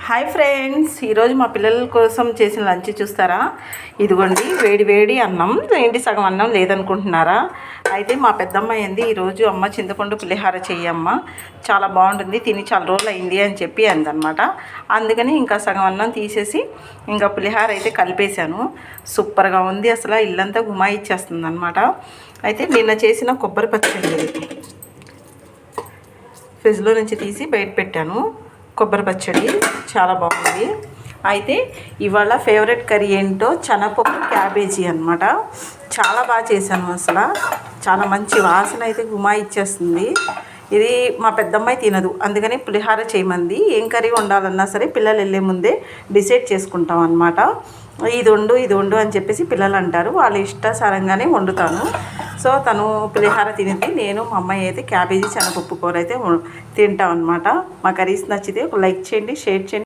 Hi friends, ఈరోజు మా పిల్లల కోసం చేసిన లంచ్ చూస్తారా? ఇదిగోండి వేడి వేడి అన్నం. ఏంటి సగం అన్నం లేదనుకుంటున్నారా? అయితే మా పెద్దమ్మ ఏంది ఈరోజు అమ్మ చింతపండు పులిహార చెయ్యమ్మ, చాలా బాగుంటుంది, తిని చాలా రోజులు అయింది అని చెప్పి అందనమాట. అందుకని ఇంకా సగం అన్నం తీసేసి ఇంకా పులిహార అయితే కలిపేశాను. సూపర్గా ఉంది, అసలు ఇల్లంతా గుమాయిచ్చేస్తుంది అనమాట. అయితే నిన్న చేసిన కొబ్బరి పచ్చడి ఫ్రిడ్జ్లో నుంచి తీసి బయట పెట్టాను. కొబ్బరి పచ్చడి చాలా బాగుంది. అయితే ఇవాళ ఫేవరెట్ కర్రీ ఏంటో శనగపప్పు క్యాబేజీ అనమాట. చాలా బాగా చేశాను, అసలు చాలా మంచి వాసన అయితే గుమాయిచ్చేస్తుంది. ఇది మా పెద్దమ్మాయి తినదు, అందుకని పులిహార చేయమంది. ఏం కర్రీ వండాలన్నా సరే పిల్లలు వెళ్ళే ముందే డిసైడ్ చేసుకుంటాం అనమాట. ఇది వండు అని చెప్పేసి పిల్లలు అంటారు, వాళ్ళ ఇష్టాసారంగానే వండుతాను. సో తను పులిహార తినింది, నేను మా అమ్మాయి అయితే క్యాబేజీ శనగపప్పు కూర అయితే తింటాం అనమాట. మా కర్రీస్ నచ్చితే ఒక లైక్ చేయండి, షేర్ చేయండి.